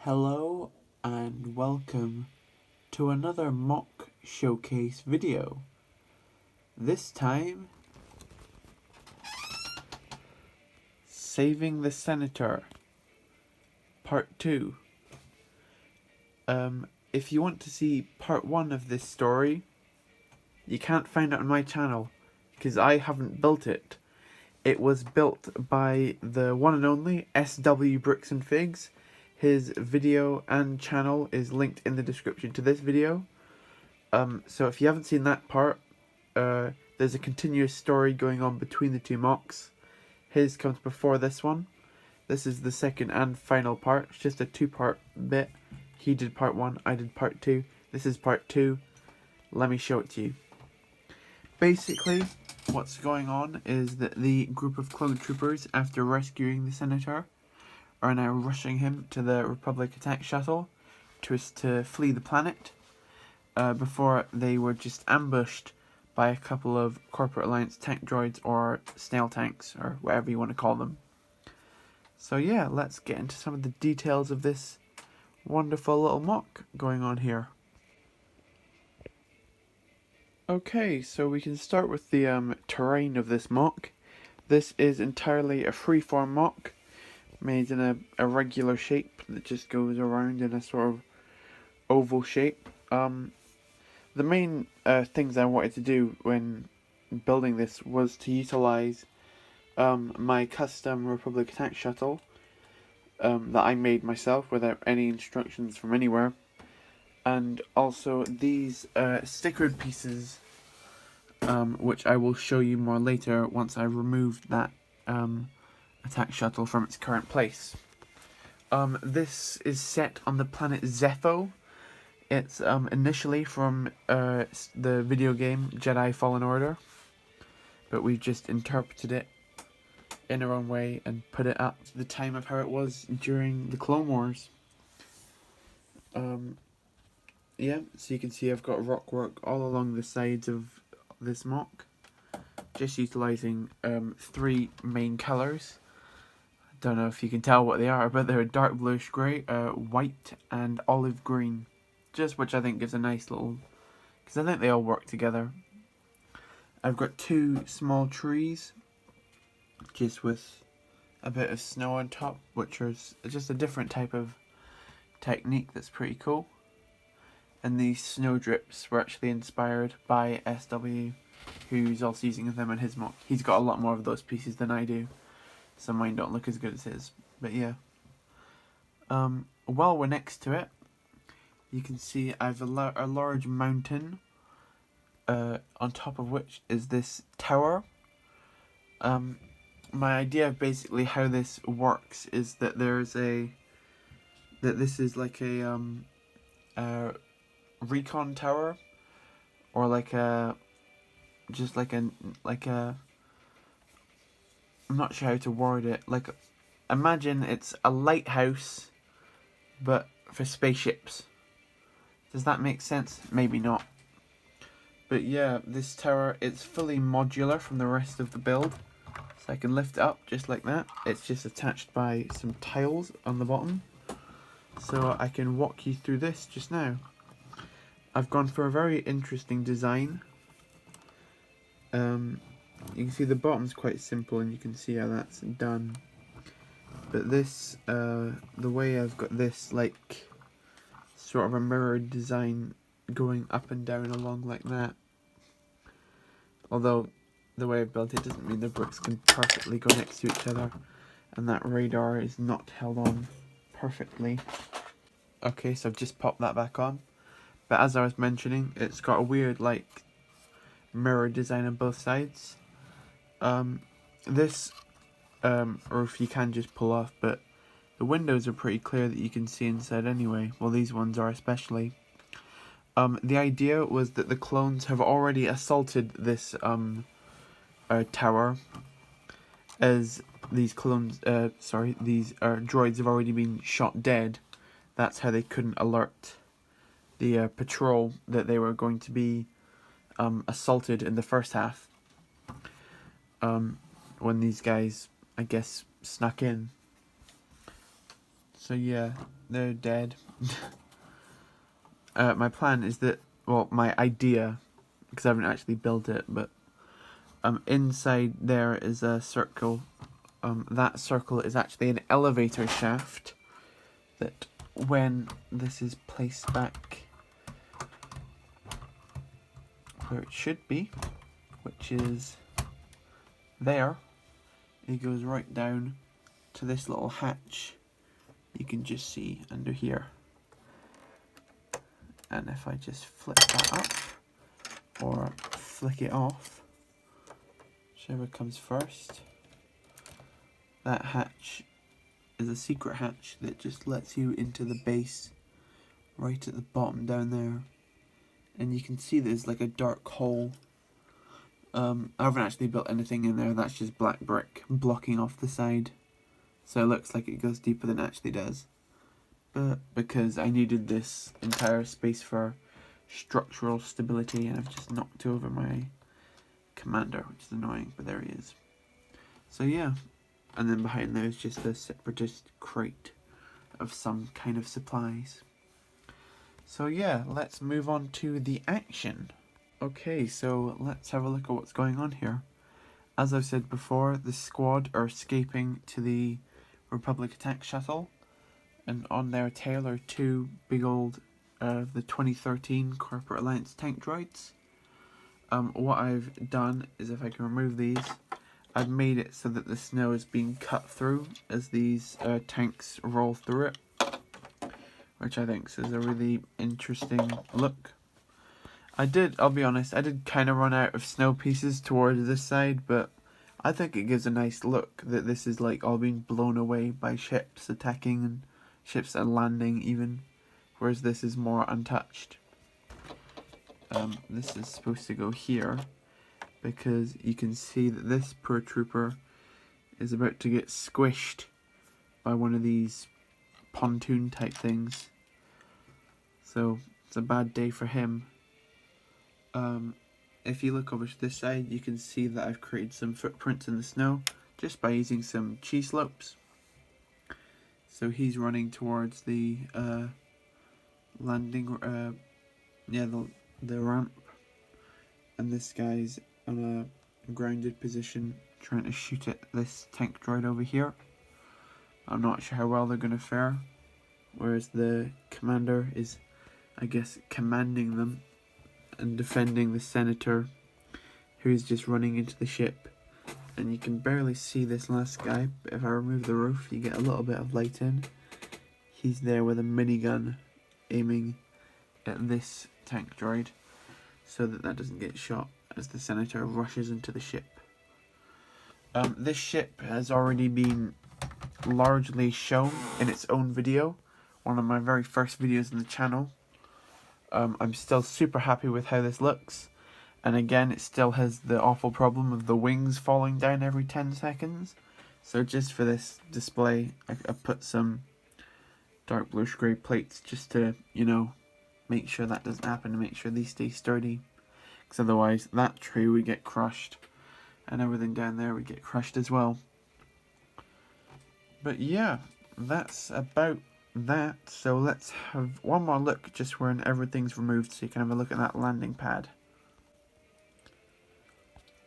Hello and welcome to another mock showcase video. This time, Saving the Senator, Part 2. If you want to see Part 1 of this story, you can't find it on my channel, because I haven't built it. It was built by the one and only SW Bricks and Figs. His video and channel is linked in the description to this video. So if you haven't seen that part, there's a continuous story going on between the two mocks. His comes before this one. This is the second and final part. It's just a two-part bit. He did part 1, I did part 2. This is part 2. Let me show it to you. Basically, what's going on is that the group of clone troopers, after rescuing the senator, are now rushing him to the Republic attack shuttle to flee the planet before they were just ambushed by a couple of Corporate Alliance tank droids or snail tanks or whatever you want to call them. So yeah, let's get into some of the details of this wonderful little mock going on here. Okay, so we can start with the terrain of this mock. This is entirely a freeform mock, made in a regular shape that just goes around in a sort of oval shape. The main things I wanted to do when building this was to utilize my custom Republic attack shuttle that I made myself without any instructions from anywhere, and also these stickered pieces, which I will show you more later once I removed that attack shuttle from its current place. This is set on the planet Zeffo. It's initially from the video game Jedi Fallen Order, but we've just interpreted it in our own way and put it up to the time of how it was during the Clone Wars. Yeah, so you can see I've got rock work all along the sides of this mock, just utilising 3 main colours. Don't know if you can tell what they are, but they're dark bluish grey, white and olive green. Just which I think gives a nice little, because I think they all work together. I've got 2 small trees, just with a bit of snow on top, which is just a different type of technique that's pretty cool. And these snow drips were actually inspired by SW, who's also using them in his mock. He's got a lot more of those pieces than I do, so mine don't look as good as his. But yeah. While we're next to it, you can see I have a large mountain, on top of which is this tower. My idea of basically how this works is that this is like a recon tower, or like a I'm not sure how to word it. Like, imagine it's a lighthouse, but for spaceships. Does that make sense? Maybe not. But yeah, this tower, it's fully modular from the rest of the build. So I can lift it up just like that. It's just attached by some tiles on the bottom. So I can walk you through this just now. I've gone for a very interesting design. You can see the bottom's quite simple and you can see how that's done. But this, the way I've got this, like, sort of a mirrored design going up and down along like that. Although the way I've built it doesn't mean the bricks can perfectly go next to each other, and that radar is not held on perfectly. Okay, so I've just popped that back on. But as I was mentioning, it's got a weird, like, mirror design on both sides. This roof you can just pull off, but the windows are pretty clear that you can see inside anyway. Well, these ones are especially. The idea was that the clones have already assaulted this tower, as these droids have already been shot dead. That's how they couldn't alert the patrol that they were going to be assaulted in the first half. When these guys, I guess, snuck in. So yeah, they're dead. My plan is that, well, my idea, because I haven't actually built it, but inside there is a circle. That circle is actually an elevator shaft that, when this is placed back where it should be, which is there, it goes right down to this little hatch you can just see under here. And if I just flip that up or flick it off, whichever comes first, that hatch is a secret hatch that just lets you into the base right at the bottom down there. And you can see there's like a dark hole. I haven't actually built anything in there, that's just black brick blocking off the side. So it looks like it goes deeper than it actually does. But because I needed this entire space for structural stability, and I've just knocked over my commander, which is annoying, but there he is. So yeah, and then behind there is just a Sepratist crate of some kind of supplies. So yeah, let's move on to the action. Okay, so let's have a look at what's going on here. As I've said before, the squad are escaping to the Republic attack shuttle, and on their tail are two big old the 2013 Corporate Alliance tank droids. What I've done is, if I can remove these, I've made it so that the snow is being cut through as these tanks roll through it, which I think is a really interesting look. I'll be honest, I did kind of run out of snow pieces towards this side, but I think it gives a nice look that this is like all being blown away by ships attacking and ships and landing even, whereas this is more untouched. This is supposed to go here because you can see that this poor trooper is about to get squished by one of these pontoon type things. So it's a bad day for him. If you look over to this side, you can see that I've created some footprints in the snow just by using some cheese slopes. So he's running towards the landing, the ramp, and this guy's on a grounded position trying to shoot at this tank droid over here. I'm not sure how well they're going to fare, whereas the commander is, I guess, commanding them and defending the senator, who's just running into the ship. And you can barely see this last guy, but if I remove the roof you get a little bit of light in. He's there with a minigun aiming at this tank droid so that that doesn't get shot as the senator rushes into the ship. This ship has already been largely shown in its own video, one of my very first videos on the channel. I'm still super happy with how this looks, and again it still has the awful problem of the wings falling down every 10 seconds. So just for this display I put some dark bluish grey plates just to, you know, make sure that doesn't happen, and make sure these stay sturdy, because otherwise that tree would get crushed and everything down there would get crushed as well. But yeah, that's about that. So let's have one more look just when everything's removed so you can have a look at that landing pad.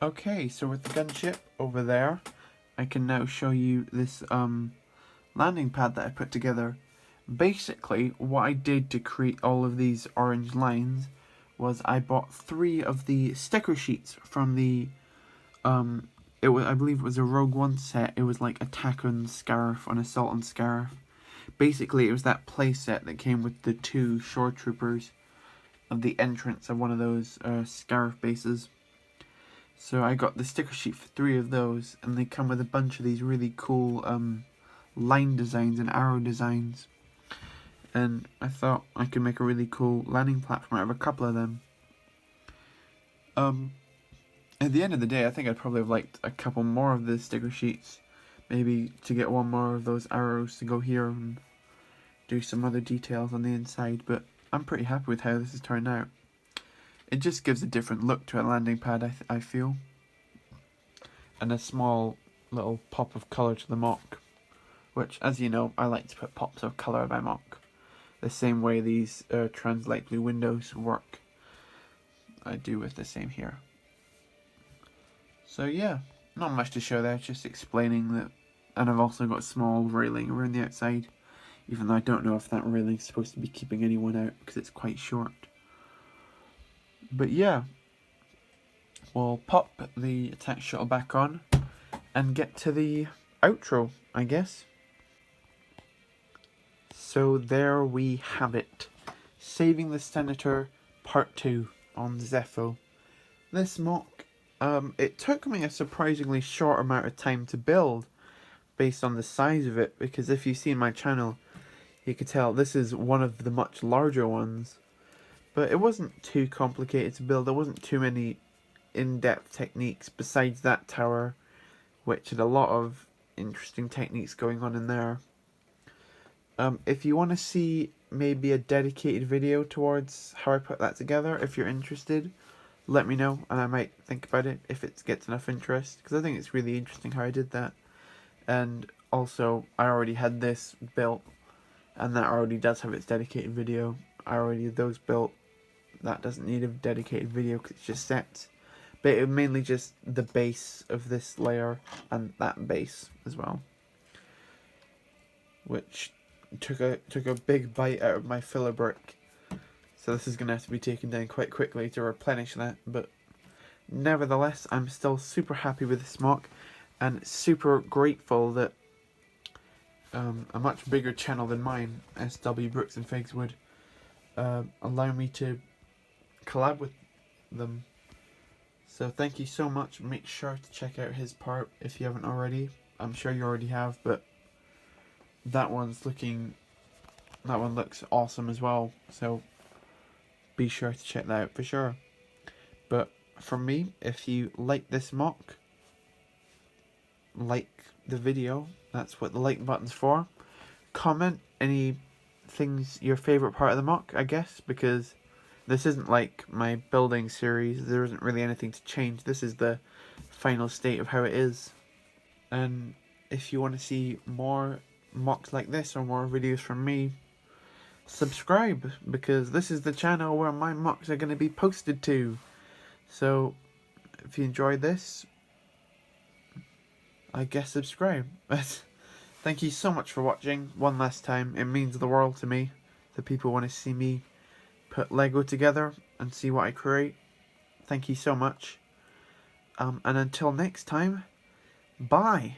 Okay, so with the gunship over there, I can now show you this landing pad that I put together. Basically, what I did to create all of these orange lines was I bought 3 of the sticker sheets from the I believe it was a Rogue One set. It was like Attack on Scarif, on Assault on Scarif. Basically, it was that play set that came with the 2 shore troopers of the entrance of one of those Scarif bases. So I got the sticker sheet for 3 of those, and they come with a bunch of these really cool line designs and arrow designs. And I thought I could make a really cool landing platform out of a couple of them. At the end of the day, I think I'd probably have liked a couple more of the sticker sheets. Maybe to get one more of those arrows to go here and do some other details on the inside. But I'm pretty happy with how this has turned out. It just gives a different look to a landing pad, I feel. And a small little pop of colour to the mock, which, as you know, I like to put pops of colour in my mock. The same way these translate blue windows work, I do with the same here. So yeah, not much to show there, just explaining that. And I've also got a small railing around the outside, even though I don't know if that railing is supposed to be keeping anyone out because it's quite short. But yeah, we'll pop the attack shuttle back on and get to the outro, I guess. So there we have it. Saving the Senator Part 2 on Zeffo. This mock, it took me a surprisingly short amount of time to build based on the size of it, because if you've seen my channel, you could tell this is one of the much larger ones. But it wasn't too complicated to build. There wasn't too many in-depth techniques besides that tower, which had a lot of interesting techniques going on in there. If you want to see maybe a dedicated video towards how I put that together, if you're interested, let me know and I might think about it if it gets enough interest, because I think it's really interesting how I did that. And also, I already had this built, and that already does have its dedicated video. I already had those built. That doesn't need a dedicated video because it's just sets. But it was mainly just the base of this layer and that base as well, which took a big bite out of my filler brick. So this is going to have to be taken down quite quickly to replenish that. But nevertheless, I'm still super happy with this mock and super grateful that a much bigger channel than mine, SW Bricks and Figs, would allow me to collab with them. So thank you so much. Make sure to check out his part if you haven't already. I'm sure you already have, but that one looks awesome as well. So be sure to check that out for sure. But from me, if you like this mock, like the video. That's what the like button's for. Comment any things, your favourite part of the mock, I guess, because this isn't like my building series. There isn't really anything to change. This is the final state of how it is. And if you want to see more mocks like this or more videos from me, subscribe, because this is the channel where my mocks are going to be posted to. So if you enjoyed this, I guess subscribe. Thank you so much for watching one last time. It means the world to me that people want to see me put Lego together and see what I create. Thank you so much. And until next time, bye.